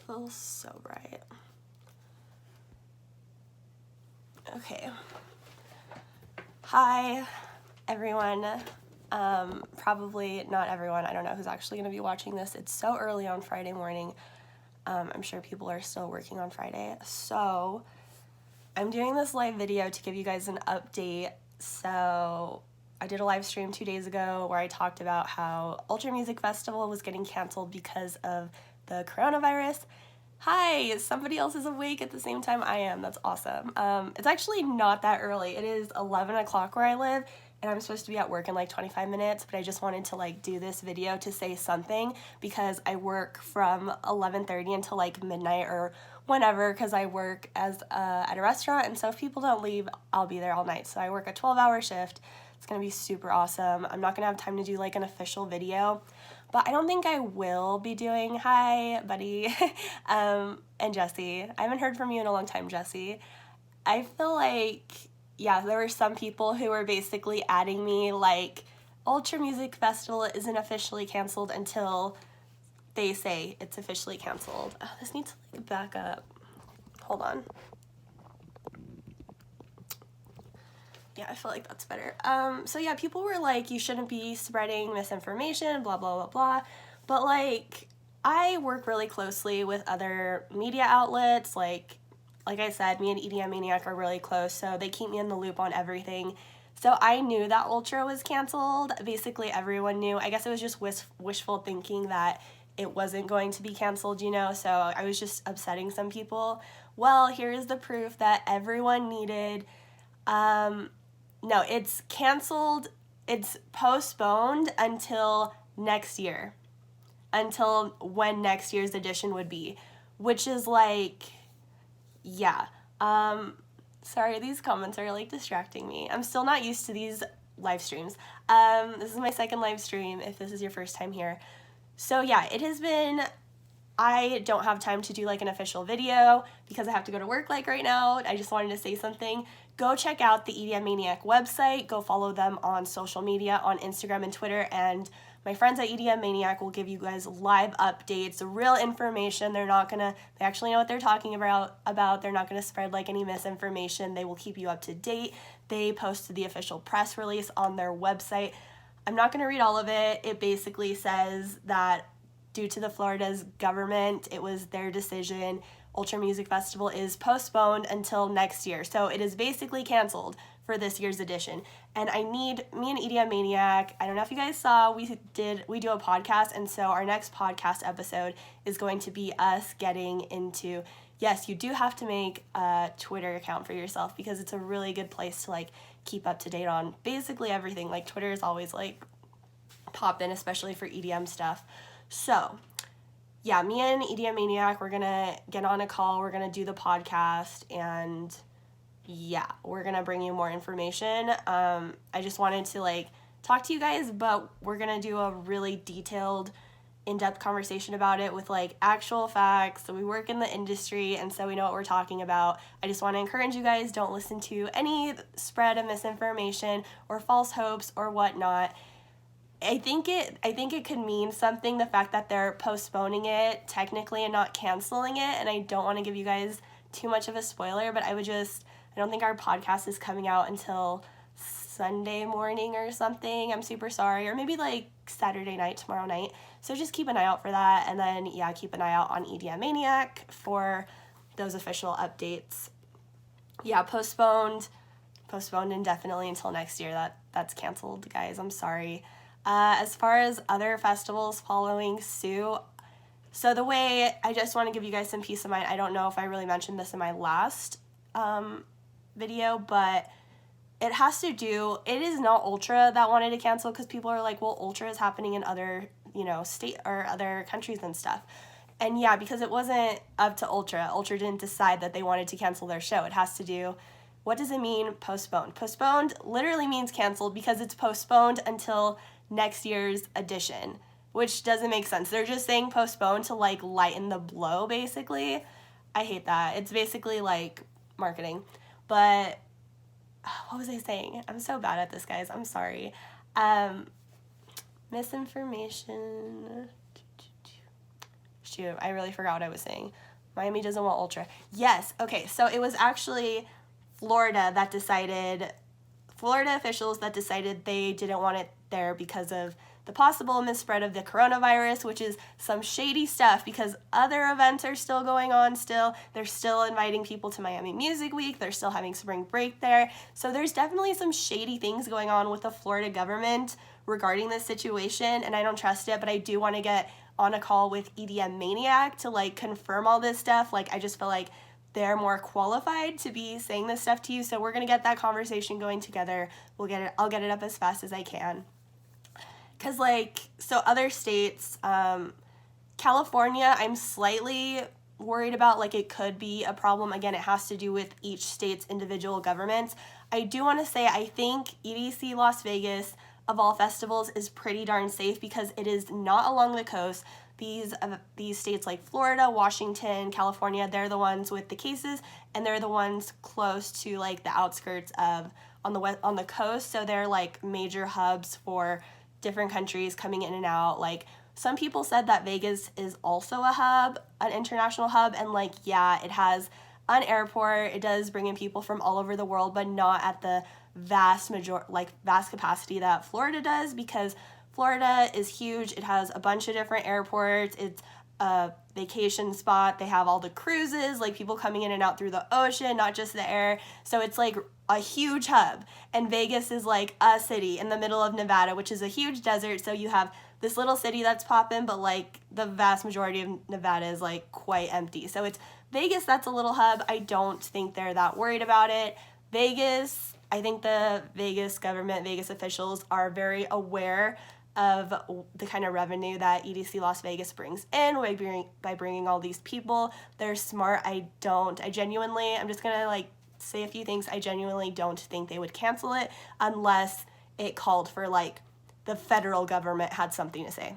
feels so bright. Okay. Hi, everyone. Probably not everyone. I don't know who's actually going to be watching this. It's so early on Friday morning. I'm sure people are still working on Friday. So I'm doing this live video to give you guys an update. So I did a live stream 2 days ago where I talked about how Ultra Music Festival was getting canceled because of the coronavirus. Hi, somebody else is awake at the same time I am. That's awesome. It's actually not that early. It is 11 o'clock where I live, and I'm supposed to be at work in like 25 minutes, but I just wanted to like do this video to say something because I work from 11:30 until like midnight or whenever, because I work as at a restaurant, and so if people don't leave, I'll be there all night. So I work a 12-hour shift. It's gonna be super awesome. I'm not gonna have time to do like an official video, but I don't think I will be doing, hi buddy, and Jesse. I haven't heard from you in a long time, Jesse. I feel like, yeah, there were some people who were basically adding me like, Ultra Music Festival isn't officially canceled until they say it's officially canceled. Oh, this needs to like back up. Hold on. Yeah, I feel like that's better. So yeah, people were like, you shouldn't be spreading misinformation, blah, blah, blah, blah. But like, I work really closely with other media outlets. Like I said, me and EDM Maniac are really close, so they keep me in the loop on everything. So I knew that Ultra was canceled. Basically everyone knew. I guess it was just wishful thinking that it wasn't going to be canceled, you know, so I was just upsetting some people. Well, here's the proof that everyone needed. No, it's canceled. It's postponed until next year, until when next year's edition would be, which is like, yeah. Sorry, these comments are like distracting me. I'm still not used to these live streams. This is my second live stream if this is your first time here. So yeah, it has been, I don't have time to do like an official video because I have to go to work like right now. I just wanted to say something. Go check out the EDM Maniac website. Go follow them on social media, on Instagram and Twitter, and my friends at EDM Maniac will give you guys live updates, real information. They actually know what they're talking about. They're not gonna spread like any misinformation. They will keep you up to date. They posted the official press release on their website. I'm not gonna read all of it. It basically says that due to the Florida's government, it was their decision. Ultra Music Festival is postponed until next year. So it is basically canceled for this year's edition. And me and EDM Maniac, I don't know if you guys saw, we do a podcast, and so our next podcast episode is going to be us getting into, yes, you do have to make a Twitter account for yourself because it's a really good place to like keep up to date on basically everything. Like Twitter is always like poppin', especially for EDM stuff. So yeah, me and EDM Maniac, we're gonna get on a call, we're gonna do the podcast, and yeah, we're gonna bring you more information. I just wanted to like talk to you guys, but we're gonna do a really detailed, in-depth conversation about it with like actual facts. So we work in the industry, and so we know what we're talking about. I just want to encourage you guys, don't listen to any spread of misinformation or false hopes or whatnot. I think it could mean something, the fact that they're postponing it technically and not canceling it, and I don't want to give you guys too much of a spoiler, but I don't think our podcast is coming out until Sunday morning or something. I'm super sorry. Or maybe like Saturday night, tomorrow night. So just keep an eye out for that, and then yeah, keep an eye out on EDM Maniac for those official updates. Yeah, postponed indefinitely until next year. That's canceled, guys. I'm sorry. As far as other festivals following suit, so the way, I just want to give you guys some peace of mind. I don't know if I really mentioned this in my last video, but it is not Ultra that wanted to cancel, because people are like, well, Ultra is happening in other, state or other countries and stuff. And yeah, because it wasn't up to Ultra. Ultra didn't decide that they wanted to cancel their show. It has to do, what does it mean, postponed? Postponed literally means canceled because it's postponed until next year's edition, which doesn't make sense. They're just saying postponed to like lighten the blow, basically. I hate that. It's basically like marketing. But what was I saying? I'm so bad at this, guys. I'm sorry. Misinformation. Shoot, I really forgot what I was saying. Miami doesn't want Ultra. Yes, okay, so it was actually Florida officials that decided they didn't want it there because of the possible misspread of the coronavirus, which is some shady stuff because other events are still going on still. They're still inviting people to Miami Music Week. They're still having spring break there. So there's definitely some shady things going on with the Florida government regarding this situation, and I don't trust it, but I do want to get on a call with EDM Maniac to like confirm all this stuff. Like, I just feel like they're more qualified to be saying this stuff to you. So we're gonna get that conversation going together. I'll get it up as fast as I can. Cause like, so other states, California, I'm slightly worried about, like it could be a problem. Again, it has to do with each state's individual governments. I do want to say I think EDC Las Vegas, of all festivals, is pretty darn safe because it is not along the coast. These states like Florida, Washington, California, they're the ones with the cases, and they're the ones close to like the outskirts of on the coast. So they're like major hubs for different countries coming in and out. Like, some people said that Vegas is also a hub, an international hub, and like, yeah, it has an airport. It does bring in people from all over the world, but not at the vast capacity that Florida does, because Florida is huge. It has a bunch of different airports. It's a vacation spot. They have all the cruises, like people coming in and out through the ocean, not just the air. So it's like a huge hub. And Vegas is like a city in the middle of Nevada, which is a huge desert. So you have this little city that's popping, but like the vast majority of Nevada is like quite empty. So it's Vegas, that's a little hub. I don't think they're that worried about it. Vegas, I think the Vegas government, Vegas officials are very aware of the kind of revenue that EDC Las Vegas brings in by bringing all these people. They're smart. I'm just gonna like say a few things. I genuinely don't think they would cancel it unless it called for like the federal government had something to say.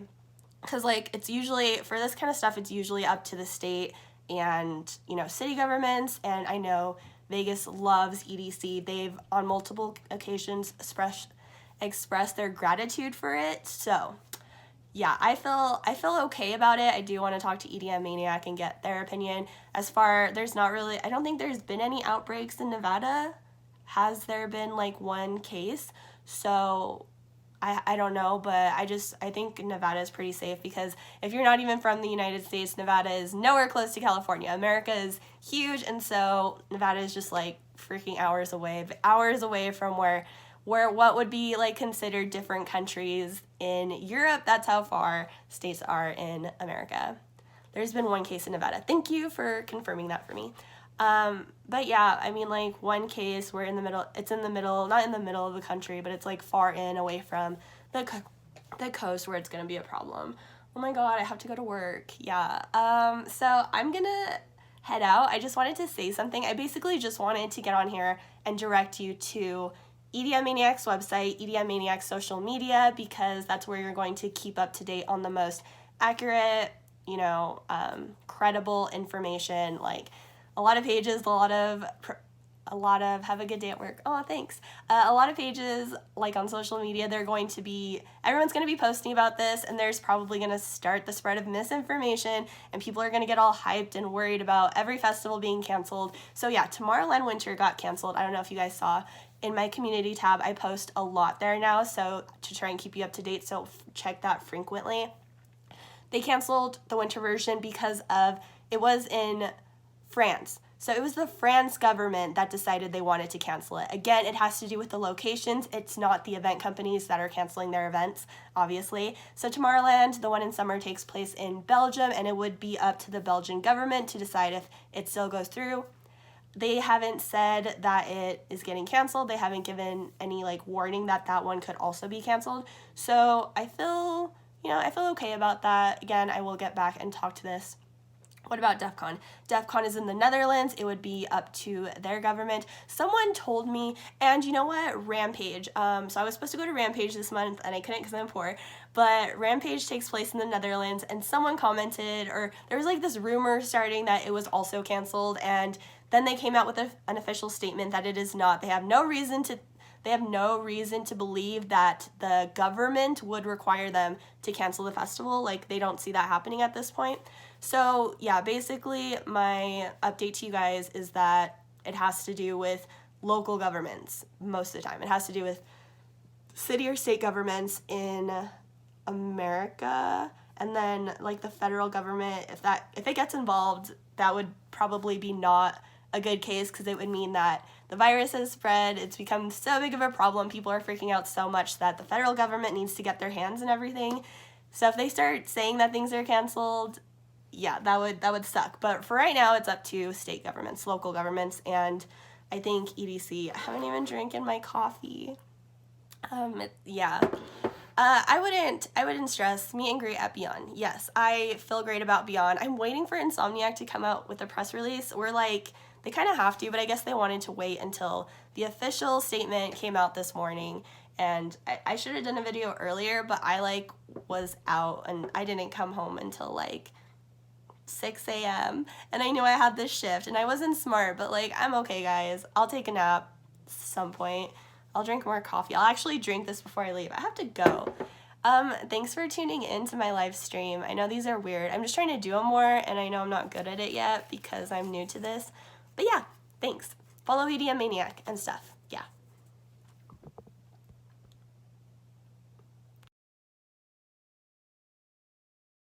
Because like, it's usually, for this kind of stuff, it's usually up to the state and, you know, city governments. And I know Vegas loves EDC. They've on multiple occasions express their gratitude for it. So yeah, I feel okay about it. I do want to talk to EDM Maniac and get their opinion. I don't think there's been any outbreaks in Nevada. Has there been like one case? So I don't know, but I think Nevada is pretty safe, because if you're not even from the United States, Nevada is nowhere close to California. America is huge, and so Nevada is just like freaking hours away from where what would be like considered different countries in Europe. That's how far states are in America. There's been one case in Nevada. Thank you for confirming that for me. But yeah, I mean, like, one case, we're in the middle, it's in the middle, not in the middle of the country, but it's like far in, away from the coast, where it's gonna be a problem. Oh my god, I have to go to work. Yeah. So I'm gonna head out. I just wanted to say something. I basically just wanted to get on here and direct you to EDM Maniac's website, EDM Maniac's social media, because that's where you're going to keep up to date on the most accurate, credible information. Like, a lot of pages, a lot of have a good day at work. Oh, thanks. A lot of pages, like on social media, everyone's going to be posting about this, and there's probably going to start the spread of misinformation, and people are going to get all hyped and worried about every festival being canceled. So yeah, Tomorrowland Winter got canceled. I don't know if you guys saw. In my community tab, I post a lot there now, so to try and keep you up to date, so check that frequently. They canceled the winter version because it was in France. So it was the France government that decided they wanted to cancel it. Again, it has to do with the locations. It's not the event companies that are canceling their events, obviously. So Tomorrowland, the one in summer, takes place in Belgium, and it would be up to the Belgian government to decide if it still goes through. They haven't said that it is getting canceled. They haven't given any warning that one could also be canceled. So I feel okay about that. Again, I will get back and talk to this. What about DEF CON? DEF CON is in the Netherlands. It would be up to their government. Someone told me, and you know what? Rampage. So I was supposed to go to Rampage this month, and I couldn't because I'm poor. But Rampage takes place in the Netherlands, and someone commented, or there was this rumor starting that it was also canceled, and then they came out with an official statement that it is not. They have no reason to they have no reason to believe that the government would require them to cancel the festival. Like, they don't see that happening at this point. So yeah, basically my update to you guys is that it has to do with local governments most of the time. It has to do with city or state governments in America, and then like the federal government, if it gets involved, that would probably be not a good case, because it would mean that the virus has spread, it's become so big of a problem, people are freaking out so much that the federal government needs to get their hands in everything. So if they start saying that things are canceled, yeah, that would suck. But for right now, it's up to state governments, local governments, and I think EDC. I haven't even drinking my coffee. Yeah. I wouldn't stress. Meet and greet at Beyond. Yes, I feel great about Beyond. I'm waiting for Insomniac to come out with a press release. We're like, they kind of have to, but I guess they wanted to wait until the official statement came out this morning. And I should have done a video earlier, but I like was out and I didn't come home until like 6 a.m. and I knew I had this shift and I wasn't smart, but like, I'm okay, guys. I'll take a nap at some point. I'll drink more coffee. I'll actually drink this before I leave. I have to go. Thanks for tuning in to my live stream. I know these are weird. I'm just trying to do them more, and I know I'm not good at it yet because I'm new to this. But yeah, thanks. Follow EDM Maniac and stuff. Yeah.